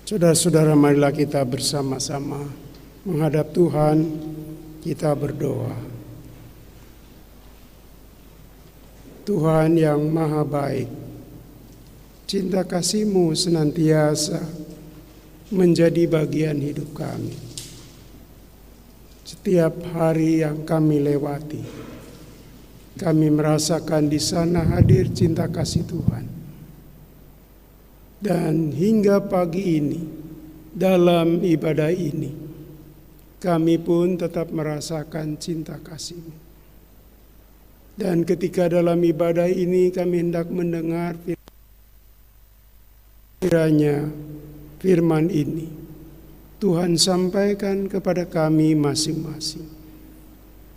Saudara-saudara, marilah kita bersama-sama menghadap Tuhan, kita berdoa. Tuhan yang maha baik, cinta kasih-Mu senantiasa menjadi bagian hidup kami. Setiap hari yang kami lewati, kami merasakan di sana hadir cinta kasih Tuhan. Dan hingga pagi ini, dalam ibadah ini, kami pun tetap merasakan cinta kasih-Mu. Dan ketika dalam ibadah ini kami hendak mendengar kiranya firman ini, Tuhan sampaikan kepada kami masing-masing,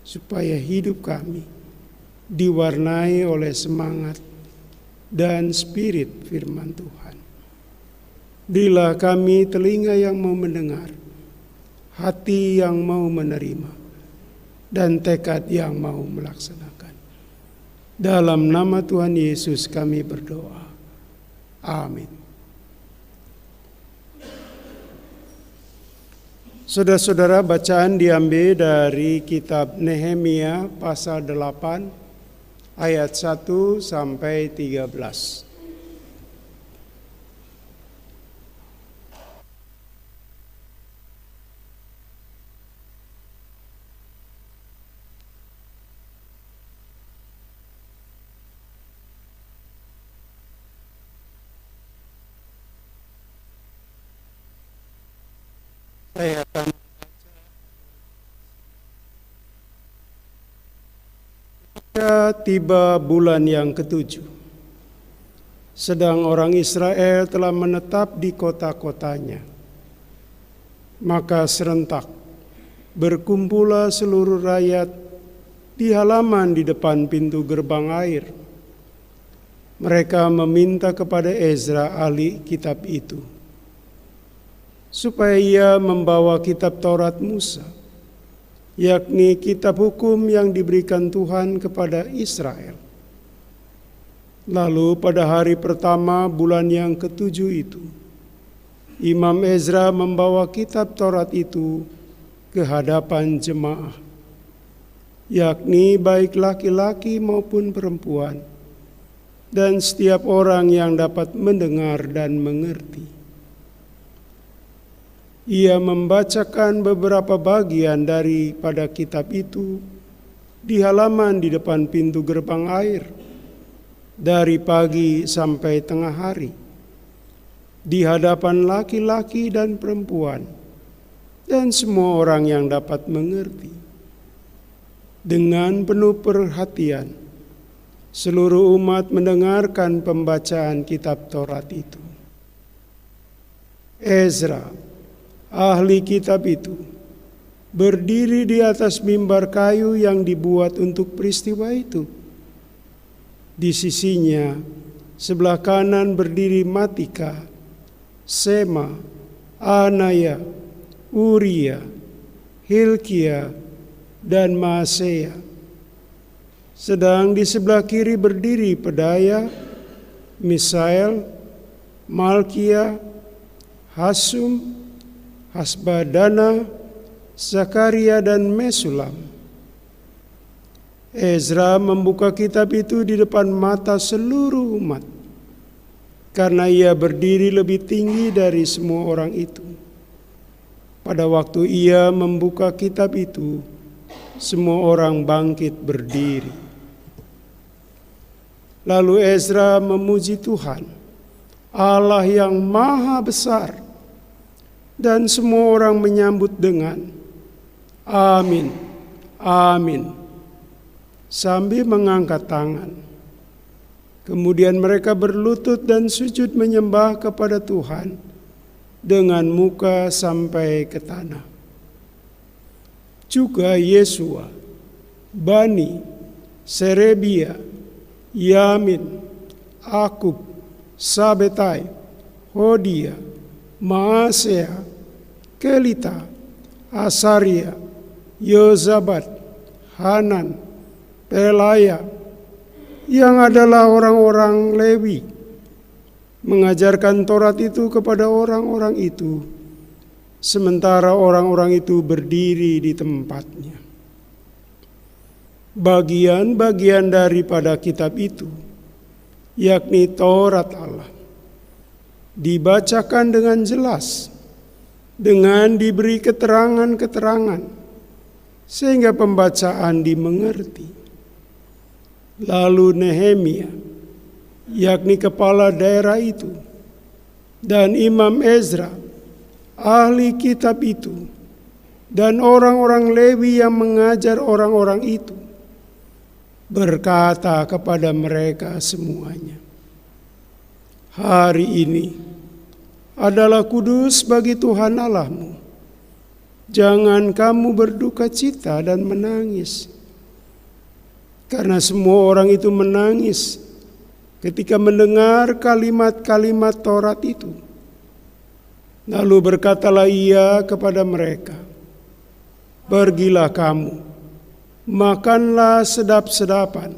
supaya hidup kami diwarnai oleh semangat dan spirit firman Tuhan. Berilah kami telinga yang mau mendengar, hati yang mau menerima, dan tekad yang mau melaksanakan. Dalam nama Tuhan Yesus kami berdoa. Amin. Saudara-saudara, bacaan diambil dari kitab Nehemia pasal 8 ayat 1 sampai 13. Saya akan tiba bulan yang ketujuh, sedang orang Israel telah menetap di kota-kotanya. Maka serentak berkumpullah seluruh rakyat di halaman di depan pintu gerbang air. Mereka meminta kepada Ezra ahli kitab itu, supaya ia membawa kitab Taurat Musa, yakni kitab hukum yang diberikan Tuhan kepada Israel. Lalu pada hari pertama bulan yang ketujuh itu, Imam Ezra membawa kitab Taurat itu ke hadapan jemaah, yakni baik laki-laki maupun perempuan, dan setiap orang yang dapat mendengar dan mengerti. Ia membacakan beberapa bagian daripada kitab itu di halaman di depan pintu gerbang air, dari pagi sampai tengah hari, di hadapan laki-laki dan perempuan, dan semua orang yang dapat mengerti. Dengan penuh perhatian, seluruh umat mendengarkan pembacaan kitab Taurat itu. Ezra, ahli kitab itu, berdiri di atas mimbar kayu yang dibuat untuk peristiwa itu. Di sisinya, sebelah kanan berdiri Matika, Sema, Anaya, Uria, Hilkia, dan Maaseya. Sedang di sebelah kiri berdiri Pedaya, Misael, Malkia, Hasum, Hasbadana, Zakaria, dan Mesulam. Ezra membuka kitab itu di depan mata seluruh umat, karena ia berdiri lebih tinggi dari semua orang itu. Pada waktu ia membuka kitab itu, semua orang bangkit berdiri. Lalu Ezra memuji Tuhan, Allah yang maha besar, dan semua orang menyambut dengan amin, amin, sambil mengangkat tangan. Kemudian mereka berlutut dan sujud menyembah kepada Tuhan dengan muka sampai ke tanah. Juga Yesua, Bani, Serebia, Yamin, Akub, Sabetai, Hodia, Maaseya, Kelita, Asaria, Yozabat, Hanan, Pelaya, yang adalah orang-orang Lewi, mengajarkan Taurat itu kepada orang-orang itu, sementara orang-orang itu berdiri di tempatnya. Bagian-bagian daripada kitab itu, yakni Taurat Allah, dibacakan dengan jelas, dengan diberi keterangan-keterangan, sehingga pembacaan dimengerti. Lalu Nehemia, yakni kepala daerah itu, dan Imam Ezra, ahli kitab itu, dan orang-orang Lewi yang mengajar orang-orang itu, berkata kepada mereka semuanya, "Hari ini adalah kudus bagi Tuhan Allahmu. Jangan kamu berduka cita dan menangis." Karena semua orang itu menangis ketika mendengar kalimat-kalimat Taurat itu. Lalu berkatalah ia kepada mereka, "Pergilah kamu, makanlah sedap-sedapan,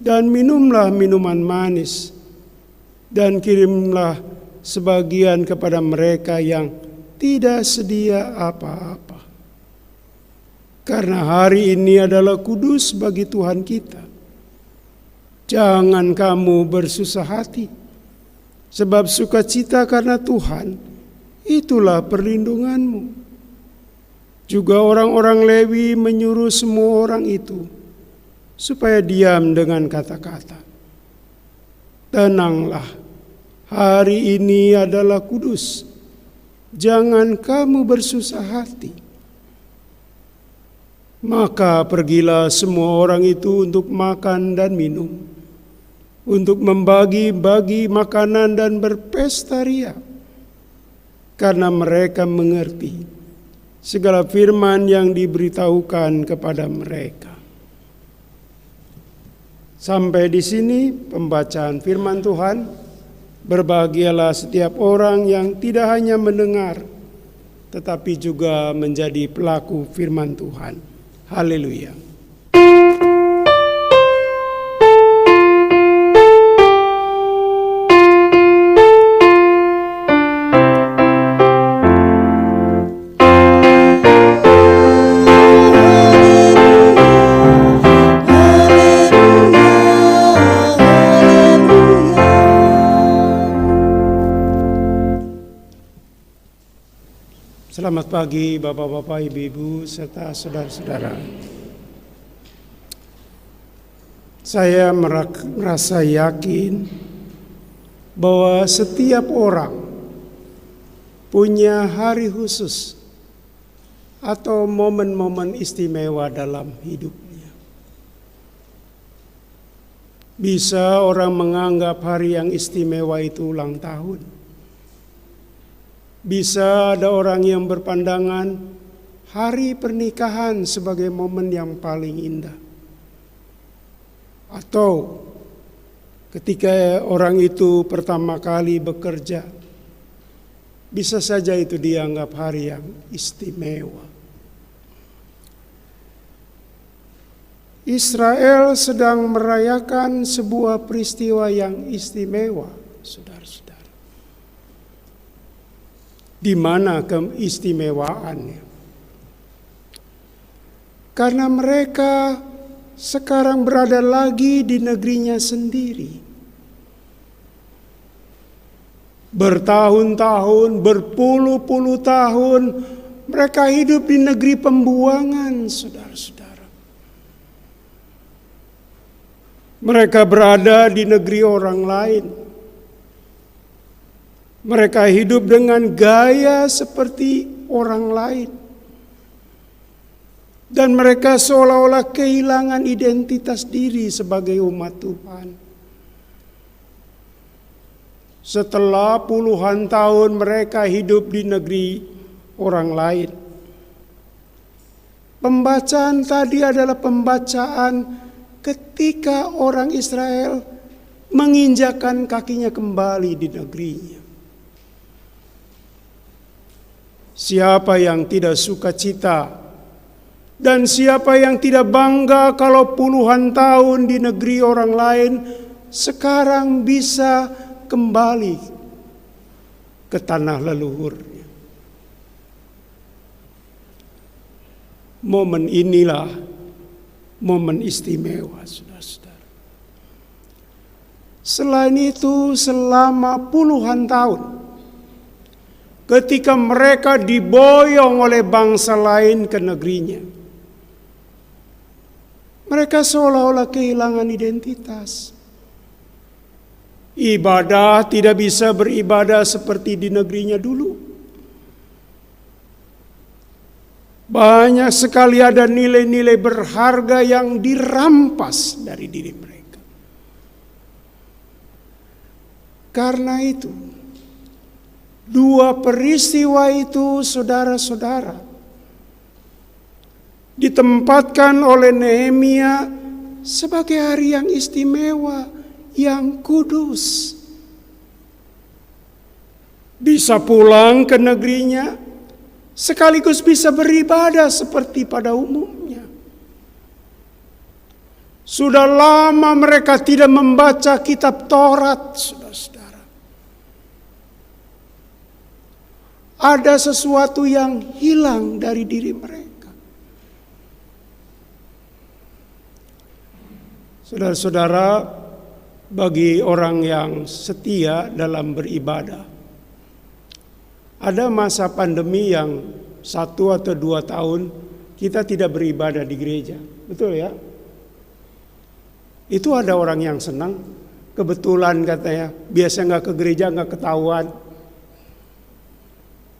dan minumlah minuman manis, dan kirimlah sebagian kepada mereka yang tidak sedia apa-apa. Karena hari ini adalah kudus bagi Tuhan kita. Jangan kamu bersusah hati, sebab sukacita karena Tuhan, itulah perlindunganmu." Juga orang-orang Lewi menyuruh semua orang itu supaya diam dengan kata-kata, "Tenanglah, hari ini adalah kudus. Jangan kamu bersusah hati." Maka pergilah semua orang itu untuk makan dan minum, untuk membagi-bagi makanan dan berpesta ria, karena mereka mengerti segala firman yang diberitahukan kepada mereka. Sampai di sini pembacaan firman Tuhan. Berbahagialah setiap orang yang tidak hanya mendengar, tetapi juga menjadi pelaku firman Tuhan. Haleluya. Selamat pagi Bapak-bapak, Ibu-ibu, serta saudara-saudara. Saya merasa yakin bahwa setiap orang punya hari khusus atau momen-momen istimewa dalam hidupnya. Bisa orang menganggap hari yang istimewa itu ulang tahun. Bisa ada orang yang berpandangan hari pernikahan sebagai momen yang paling indah. Atau ketika orang itu pertama kali bekerja, bisa saja itu dianggap hari yang istimewa. Israel sedang merayakan sebuah peristiwa yang istimewa, saudara-saudara. Di mana keistimewaannya? Karena mereka sekarang berada lagi di negerinya sendiri. Bertahun-tahun, berpuluh-puluh tahun mereka hidup di negeri pembuangan, saudara-saudara. Mereka berada di negeri orang lain. Mereka hidup dengan gaya seperti orang lain. Dan mereka seolah-olah kehilangan identitas diri sebagai umat Tuhan. Setelah puluhan tahun mereka hidup di negeri orang lain. Pembacaan tadi adalah pembacaan ketika orang Israel menginjakkan kakinya kembali di negerinya. Siapa yang tidak suka cita dan siapa yang tidak bangga kalau puluhan tahun di negeri orang lain sekarang bisa kembali ke tanah leluhurnya. Momen inilah momen istimewa, saudara-saudara. Selain itu, selama puluhan tahun, ketika mereka diboyong oleh bangsa lain ke negerinya, mereka seolah-olah kehilangan identitas. Ibadah tidak bisa beribadah seperti di negerinya dulu. Banyak sekali ada nilai-nilai berharga yang dirampas dari diri mereka. Karena itu, dua peristiwa itu, saudara-saudara, ditempatkan oleh Nehemia sebagai hari yang istimewa, yang kudus. Bisa pulang ke negerinya, sekaligus bisa beribadah seperti pada umumnya. Sudah lama mereka tidak membaca kitab Taurat, saudara-saudara. Ada sesuatu yang hilang dari diri mereka. Saudara-saudara, bagi orang yang setia dalam beribadah, ada masa pandemi yang 1 atau 2 tahun kita tidak beribadah di gereja. Betul ya? Itu ada orang yang senang. Kebetulan katanya, biasa nggak ke gereja nggak ketahuan.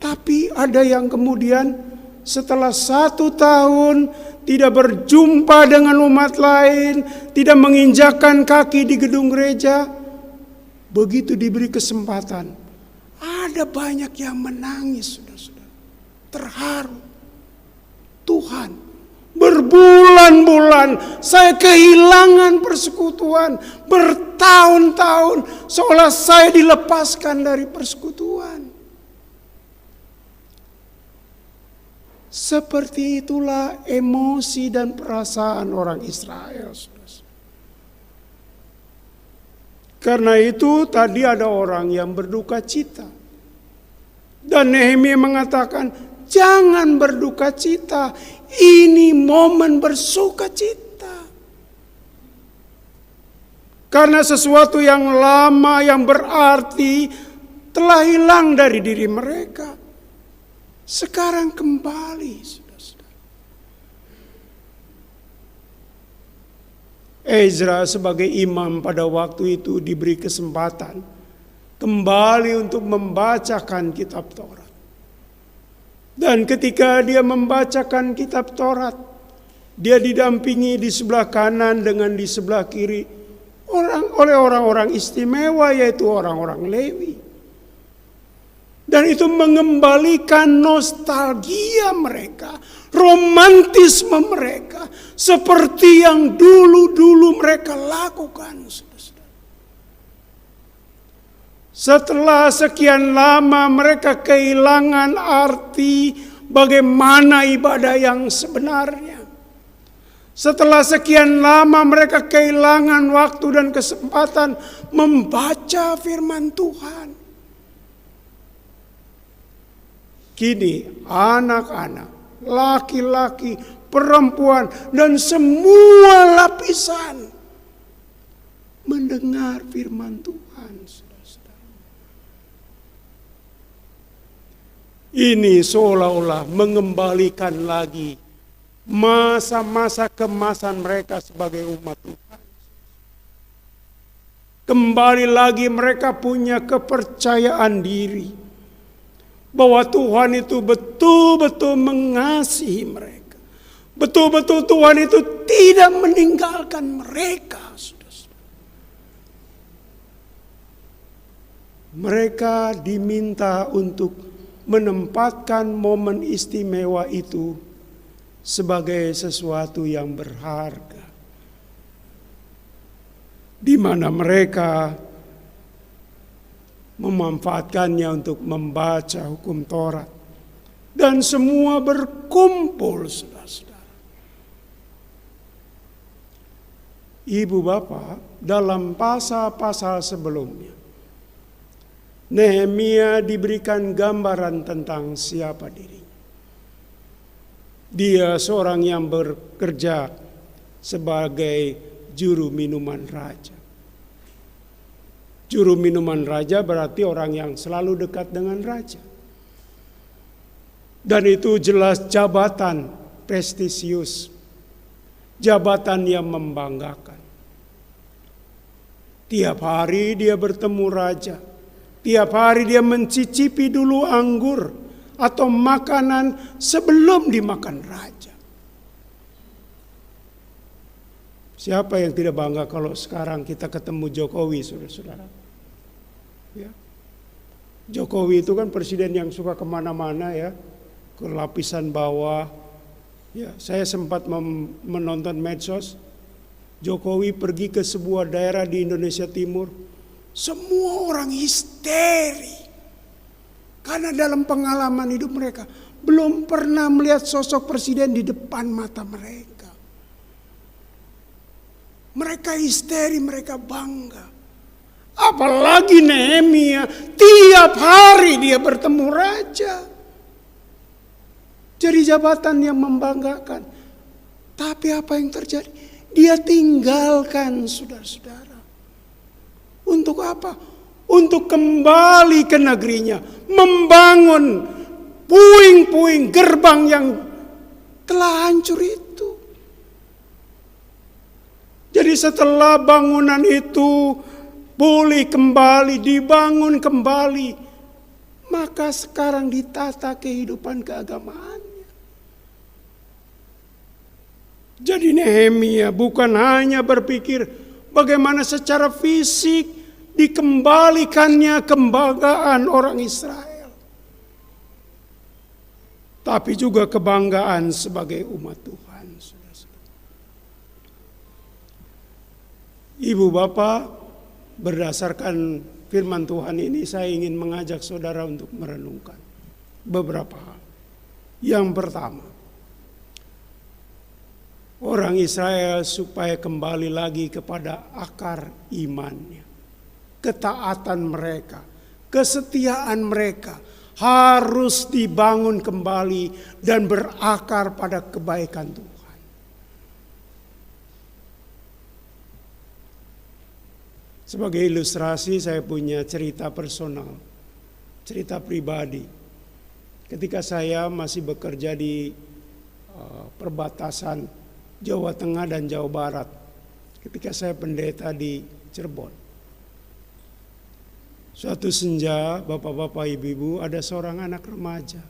Tapi ada yang kemudian setelah 1 tahun tidak berjumpa dengan umat lain, tidak menginjakkan kaki di gedung gereja, begitu diberi kesempatan, ada banyak yang menangis, saudara-saudara, terharu. Tuhan, berbulan-bulan saya kehilangan persekutuan, bertahun-tahun seolah saya dilepaskan dari persekutuan. Seperti itulah emosi dan perasaan orang Israel. Karena itu tadi ada orang yang berduka cita. Dan Nehemia mengatakan, jangan berduka cita. Ini momen bersuka cita. Karena sesuatu yang lama, yang berarti, telah hilang dari diri mereka. Sekarang kembali, saudara-saudara. Ezra sebagai imam pada waktu itu diberi kesempatan kembali untuk membacakan kitab Taurat. Dan ketika dia membacakan kitab Taurat, dia didampingi di sebelah kanan dengan di sebelah kiri oleh orang-orang istimewa, yaitu orang-orang Lewi. Dan itu mengembalikan nostalgia mereka, romantisme mereka, seperti yang dulu-dulu mereka lakukan. Setelah sekian lama mereka kehilangan arti bagaimana ibadah yang sebenarnya. Setelah sekian lama mereka kehilangan waktu dan kesempatan membaca firman Tuhan. Kini anak-anak, laki-laki, perempuan, dan semua lapisan mendengar firman Tuhan. Ini seolah-olah mengembalikan lagi masa-masa kemasan mereka sebagai umat Tuhan. Kembali lagi mereka punya kepercayaan diri bahwa Tuhan itu betul-betul mengasihi mereka. Betul-betul Tuhan itu tidak meninggalkan mereka. Mereka diminta untuk menempatkan momen istimewa itu sebagai sesuatu yang berharga, di mana mereka memanfaatkannya untuk membaca hukum Taurat, dan semua berkumpul, saudara-saudara. Ibu bapak, dalam pasal-pasal sebelumnya Nehemia diberikan gambaran tentang siapa dirinya. Dia seorang yang bekerja sebagai juru minuman raja. Juru minuman raja berarti orang yang selalu dekat dengan raja. Dan itu jelas jabatan prestisius, jabatan yang membanggakan. Tiap hari dia bertemu raja, tiap hari dia mencicipi dulu anggur atau makanan sebelum dimakan raja. Siapa yang tidak bangga kalau sekarang kita ketemu Jokowi, saudara-saudara? Ya. Jokowi itu kan presiden yang suka kemana-mana ya, ke lapisan bawah. Ya, saya sempat menonton medsos. Jokowi pergi ke sebuah daerah di Indonesia Timur. Semua orang histeri. Karena dalam pengalaman hidup mereka belum pernah melihat sosok presiden di depan mata mereka. Mereka histeri, mereka bangga. Apalagi Nehemia, tiap hari dia bertemu raja. Jadi jabatan yang membanggakan. Tapi apa yang terjadi? Dia tinggalkan, saudara-saudara. Untuk apa? Untuk kembali ke negerinya. Membangun puing-puing gerbang yang telah hancur itu. Jadi setelah bangunan itu pulih kembali, dibangun kembali, maka sekarang ditata kehidupan keagamaannya. Jadi Nehemia bukan hanya berpikir bagaimana secara fisik dikembalikannya kebanggaan orang Israel, tapi juga kebanggaan sebagai umat Tuhan. Ibu bapak, berdasarkan firman Tuhan ini saya ingin mengajak saudara untuk merenungkan beberapa hal. Yang pertama, orang Israel supaya kembali lagi kepada akar imannya, ketaatan mereka, kesetiaan mereka harus dibangun kembali dan berakar pada kebaikan Tuhan. Sebagai ilustrasi saya punya cerita personal, cerita pribadi. Ketika saya masih bekerja di perbatasan Jawa Tengah dan Jawa Barat, ketika saya pendeta di Cirebon. Suatu senja, bapak-bapak, ibu-ibu, ada seorang anak remaja.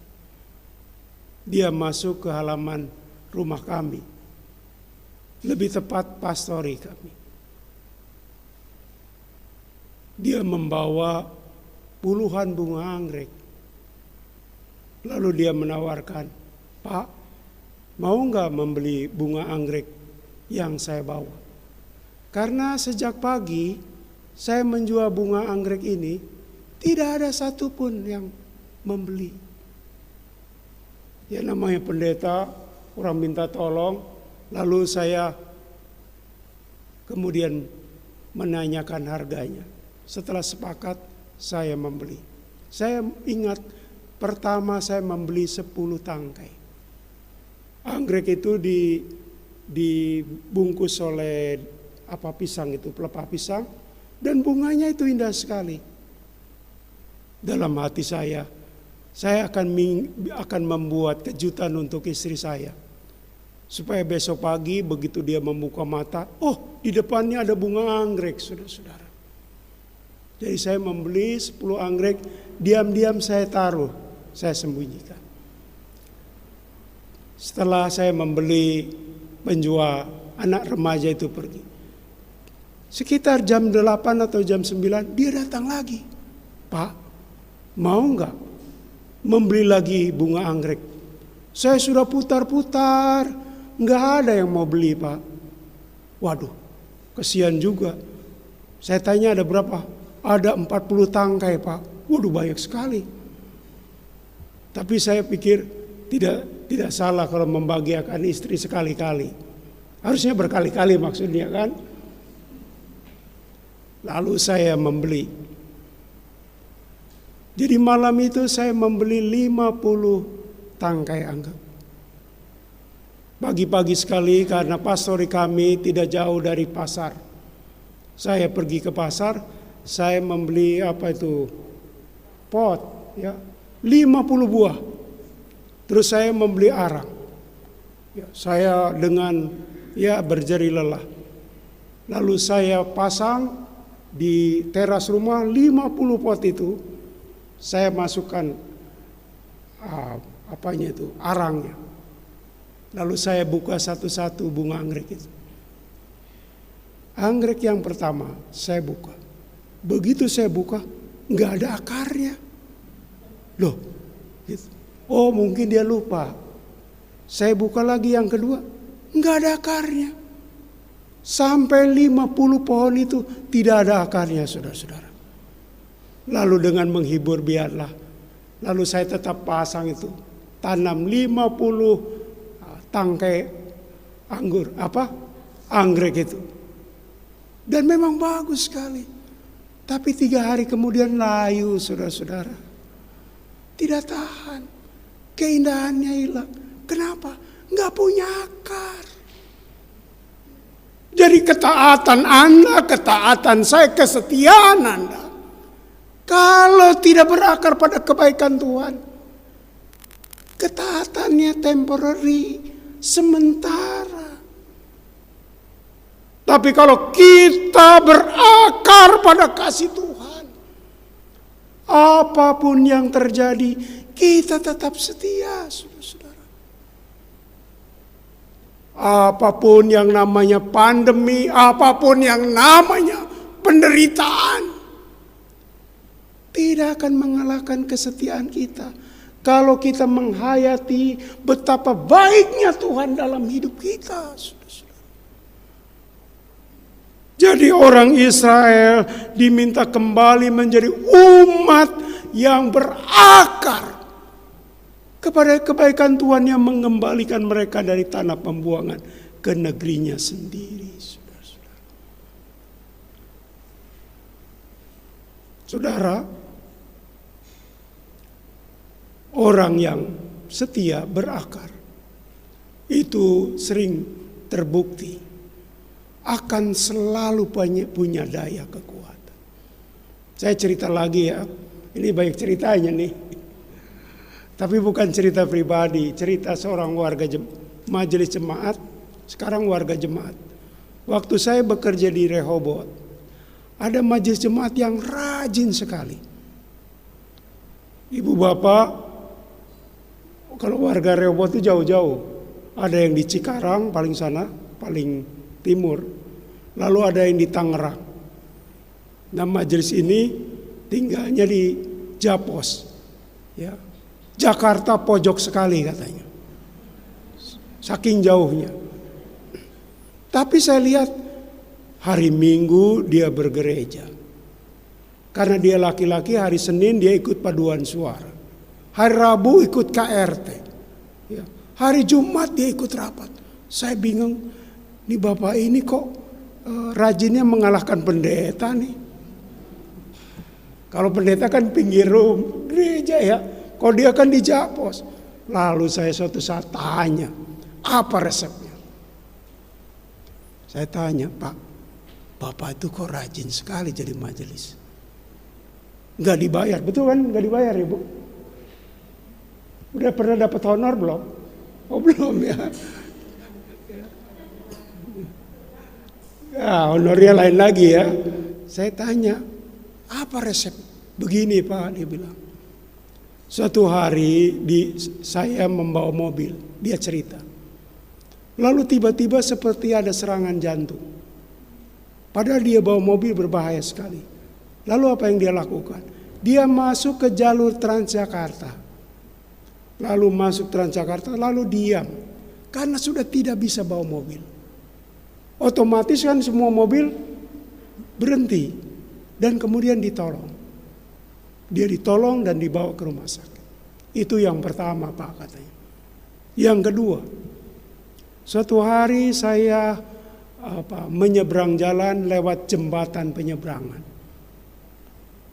Dia masuk ke halaman rumah kami, lebih tepat pastori kami. Dia membawa puluhan bunga anggrek. Lalu dia menawarkan, "Pak, mau nggak membeli bunga anggrek yang saya bawa? Karena sejak pagi saya menjual bunga anggrek ini, tidak ada satupun yang membeli." Ya namanya pendeta, orang minta tolong, lalu saya kemudian menanyakan harganya. Setelah sepakat, saya membeli. Saya ingat pertama saya membeli 10 tangkai. Anggrek itu dibungkus oleh pisang itu, pelepah pisang, dan bunganya itu indah sekali. Dalam hati saya akan membuat kejutan untuk istri saya. Supaya besok pagi begitu dia membuka mata, oh di depannya ada bunga anggrek, saudara-saudara. Jadi saya membeli 10 anggrek, diam-diam saya taruh, saya sembunyikan. Setelah saya membeli, penjual, anak remaja itu pergi. Sekitar jam 8 atau jam 9, dia datang lagi. "Pak, mau nggak membeli lagi bunga anggrek? Saya sudah putar-putar, nggak ada yang mau beli, Pak." Waduh, kesian juga. Saya tanya ada berapa? Ada 40 tangkai, Pak. Waduh, banyak sekali. Tapi saya pikir tidak salah kalau membahagiakan istri sekali-kali. Harusnya berkali-kali maksudnya kan. Lalu saya membeli. Jadi malam itu saya membeli 50 tangkai anggrek. Pagi-pagi sekali karena pastori kami tidak jauh dari pasar. Saya pergi ke pasar, saya membeli pot, ya, 50 buah. Terus saya membeli arang. Ya, saya dengan berjeri lelah. Lalu saya pasang di teras rumah 50 pot itu. Saya masukkan arangnya. Lalu saya buka satu-satu bunga anggrek itu. Anggrek yang pertama saya buka. Begitu saya buka, nggak ada akarnya. Loh, gitu. Oh mungkin dia lupa. Saya buka lagi yang kedua, nggak ada akarnya. Sampai 50 pohon itu tidak ada akarnya, saudara-saudara. Lalu dengan menghibur biarlah. Lalu saya tetap pasang itu. Tanam 50 tangkai anggrek itu. Dan memang bagus sekali. Tapi 3 hari kemudian layu, saudara-saudara. Tidak tahan. Keindahannya hilang. Kenapa? Nggak punya akar. Jadi ketaatan Anda, ketaatan saya, kesetiaan Anda, kalau tidak berakar pada kebaikan Tuhan, ketaatannya temporary, sementara. Tapi kalau kita berakar pada kasih Tuhan, apapun yang terjadi, kita tetap setia, saudara-saudara. Apapun yang namanya pandemi, apapun yang namanya penderitaan, tidak akan mengalahkan kesetiaan kita. Kalau kita menghayati betapa baiknya Tuhan dalam hidup kita. Jadi orang Israel diminta kembali menjadi umat yang berakar kepada kebaikan Tuhan yang mengembalikan mereka dari tanah pembuangan ke negerinya sendiri. Saudara, orang yang setia berakar itu sering terbukti akan selalu punya daya kekuatan. Saya cerita lagi ya, ini banyak ceritanya nih. Tapi bukan cerita pribadi, cerita seorang warga majelis jemaat, sekarang warga jemaat. Waktu saya bekerja di Rehoboth, ada majelis jemaat yang rajin sekali. Ibu bapak, kalau warga Rehoboth itu jauh-jauh. Ada yang di Cikarang paling sana, paling timur. Lalu ada yang di Tangerang. Nah majelis ini tinggalnya di Japos. Ya. Jakarta pojok sekali katanya. Saking jauhnya. Tapi saya lihat hari Minggu dia bergereja. Karena dia laki-laki, hari Senin dia ikut paduan suara. Hari Rabu ikut KRT. Ya. Hari Jumat dia ikut rapat. Saya bingung, nih bapak ini kok rajinnya mengalahkan pendeta nih. Kalau pendeta kan pinggir gereja ya. Kalau dia kan di Japos. Lalu saya suatu saat tanya, apa resepnya? Saya tanya, Pak, bapak itu kok rajin sekali jadi majelis? Nggak dibayar, betul kan? Nggak dibayar Ibu? Udah pernah dapat honor belum? Oh belum ya. Ya honornya lain lagi ya. Saya tanya, apa resep? Begini Pak, dia bilang. Suatu hari saya membawa mobil, dia cerita. Lalu tiba-tiba seperti ada serangan jantung. Padahal dia bawa mobil berbahaya sekali. Lalu apa yang dia lakukan? Dia masuk ke jalur Transjakarta. Lalu masuk Transjakarta, lalu diam. Karena sudah tidak bisa bawa mobil. Otomatis kan semua mobil berhenti. Dan kemudian ditolong. Dia ditolong dan dibawa ke rumah sakit. Itu yang pertama Pak katanya. Yang kedua, suatu hari saya menyeberang jalan lewat jembatan penyeberangan.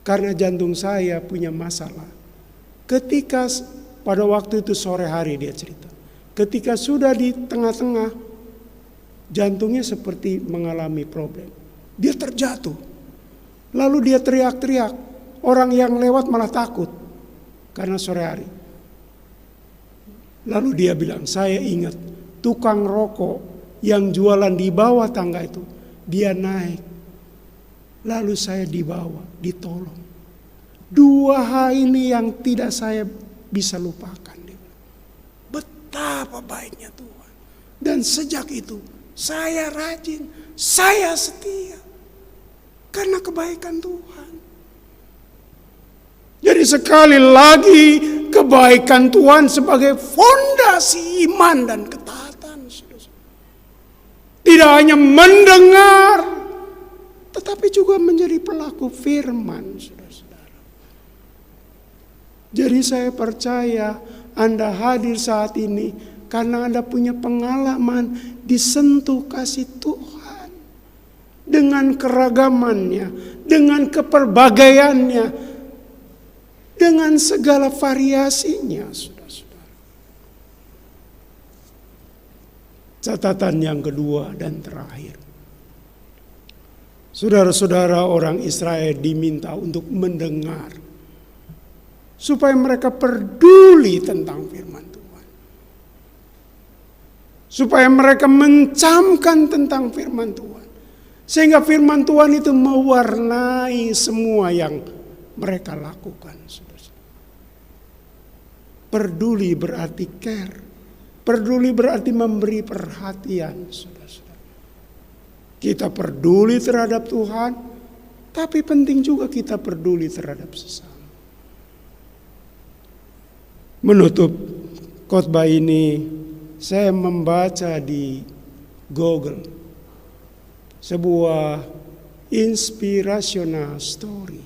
karena jantung saya punya masalah. Ketika pada waktu itu sore hari dia cerita, ketika sudah di tengah-tengah, jantungnya seperti mengalami problem. Dia terjatuh. Lalu dia teriak-teriak. Orang yang lewat malah takut karena sore hari. Lalu dia bilang, saya ingat tukang rokok yang jualan di bawah tangga itu. Dia naik. Lalu saya dibawa, ditolong. Dua hal ini yang tidak saya bisa lupakan. Betapa baiknya Tuhan. Dan sejak itu saya rajin, saya setia. Karena kebaikan Tuhan. Jadi sekali lagi kebaikan Tuhan sebagai fondasi iman dan ketaatan. Tidak hanya mendengar, tetapi juga menjadi pelaku firman, saudara-saudara. Jadi saya percaya Anda hadir saat ini karena Anda punya pengalaman disentuh kasih Tuhan. Dengan keragamannya, dengan keperbagaiannya, dengan segala variasinya, saudara-saudara. Catatan yang kedua dan terakhir. Saudara-saudara, orang Israel diminta untuk mendengar. Supaya mereka peduli tentang firman Tuhan. Supaya mereka mencamkan tentang firman Tuhan. Sehingga firman Tuhan itu mewarnai semua yang mereka lakukan. Peduli berarti care. Peduli berarti memberi perhatian. Kita peduli terhadap Tuhan, tapi penting juga kita peduli terhadap sesama. Menutup khotbah ini, saya membaca di Google sebuah inspirational story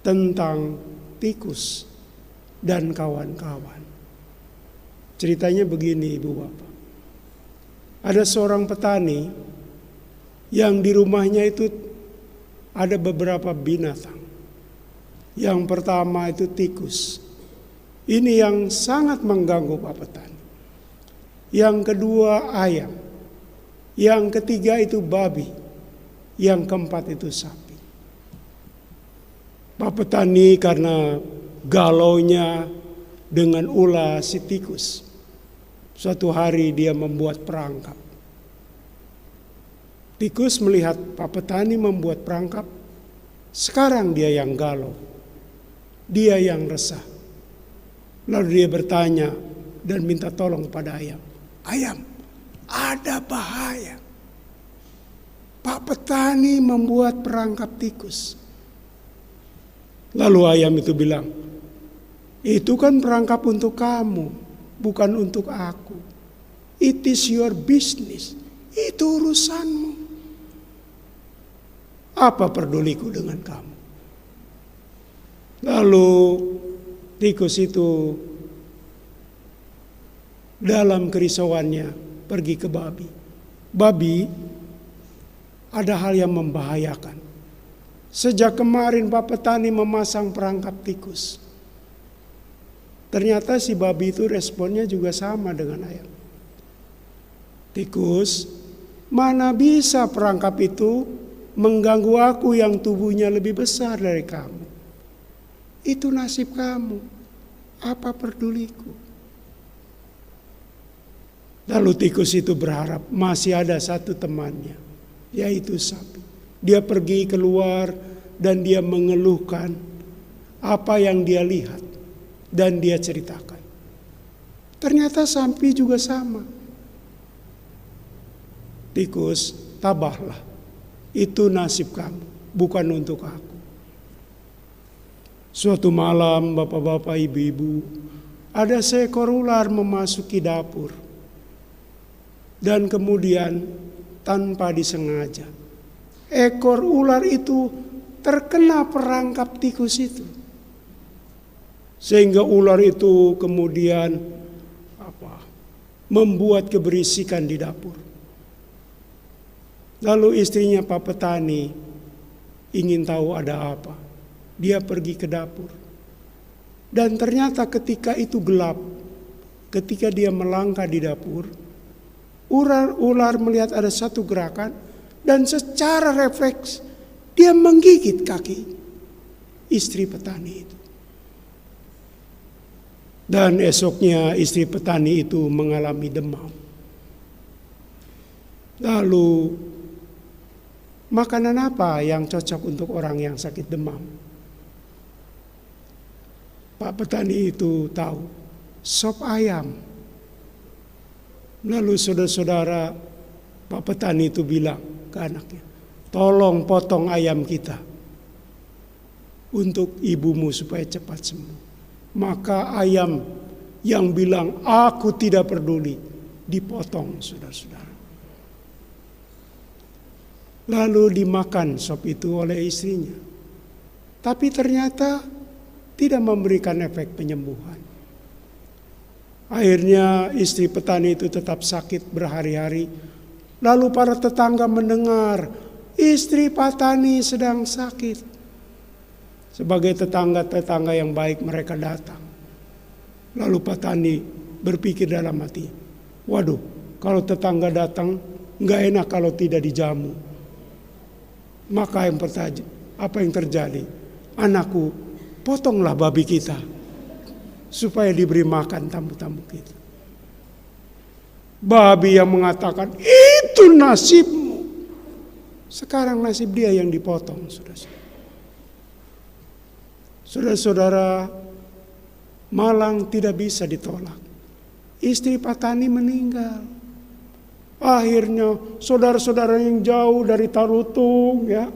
tentang tikus dan kawan-kawan. Ceritanya begini, Ibu Bapak. Ada seorang petani yang di rumahnya itu ada beberapa binatang. Yang pertama itu tikus. Ini yang sangat mengganggu Pak petani. Yang kedua ayam. Yang ketiga itu babi. Yang keempat itu sapi. Pak petani karena galaunya dengan ulah si tikus. Suatu hari dia membuat perangkap. Tikus melihat Pak petani membuat perangkap. Sekarang dia yang galau. Dia yang resah. Lalu dia bertanya dan minta tolong pada ayam. Ayam, ada bahaya. Pak petani membuat perangkap tikus. Lalu ayam itu bilang, itu kan perangkap untuk kamu, bukan untuk aku. It is your business. Itu urusanmu. Apa peduliku dengan kamu? Lalu tikus itu dalam kerisauannya pergi ke babi. Babi ada hal yang membahayakan. Sejak kemarin Pak petani memasang perangkap tikus. Ternyata si babi itu responnya juga sama dengan ayam. Tikus, mana bisa perangkap itu mengganggu aku yang tubuhnya lebih besar dari kamu. Itu nasib kamu. Apa peduliku? Lalu tikus itu berharap masih ada satu temannya, yaitu sapi. Dia pergi keluar dan dia mengeluhkan apa yang dia lihat dan dia ceritakan. Ternyata sapi juga sama. Tikus, tabahlah. Itu nasib kamu, bukan untuk aku. Suatu malam, bapak-bapak, ibu-ibu, ada seekor ular memasuki dapur. Dan kemudian tanpa disengaja, ekor ular itu terkena perangkap tikus itu. Sehingga ular itu kemudian membuat keberisikan di dapur. Lalu istrinya Pak petani ingin tahu ada apa. Dia pergi ke dapur. Dan ternyata ketika itu gelap, ketika dia melangkah di dapur, ular melihat ada satu gerakan dan secara refleks dia menggigit kaki istri petani itu. Dan esoknya istri petani itu mengalami demam. Lalu makanan apa yang cocok untuk orang yang sakit demam? Pak petani itu tahu, sop ayam. Lalu saudara-saudara, Pak petani itu bilang ke anaknya, tolong potong ayam kita untuk ibumu supaya cepat sembuh. Maka ayam yang bilang aku tidak peduli dipotong, saudara-saudara. Lalu dimakan sop itu oleh istrinya. Tapi ternyata tidak memberikan efek penyembuhan. Akhirnya istri petani itu tetap sakit berhari-hari. Lalu para tetangga mendengar istri petani sedang sakit. Sebagai tetangga-tetangga yang baik mereka datang. Lalu petani berpikir dalam hati, waduh, kalau tetangga datang nggak enak kalau tidak dijamu. Maka apa yang terjadi? Anakku, potonglah babi kita supaya diberi makan tamu-tamu kita. Babi yang mengatakan itu nasibmu. Sekarang nasib dia yang dipotong, saudara-saudara. Saudara-saudara, malang tidak bisa ditolak. Istri petani meninggal. Akhirnya saudara-saudara yang jauh dari Tarutung, ya,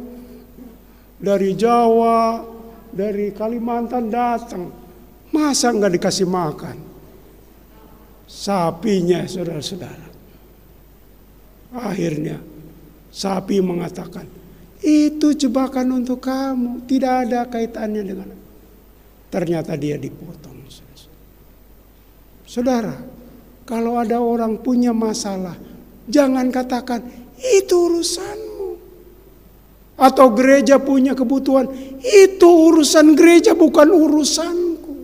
dari Jawa, dari Kalimantan datang. Masa nggak dikasih makan? Sapinya, saudara-saudara. Akhirnya sapi mengatakan, itu jebakan untuk kamu, tidak ada kaitannya dengan. Ternyata dia dipotong. Saudara, kalau ada orang punya masalah, jangan katakan itu urusanmu. Atau gereja punya kebutuhan, itu urusan gereja bukan urusanku.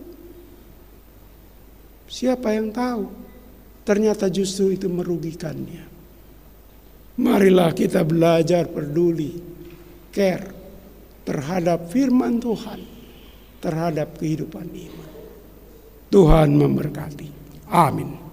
Siapa yang tahu? Ternyata justru itu merugikannya. Marilah kita belajar peduli, care terhadap firman Tuhan, terhadap kehidupan iman. Tuhan memberkati. Amin.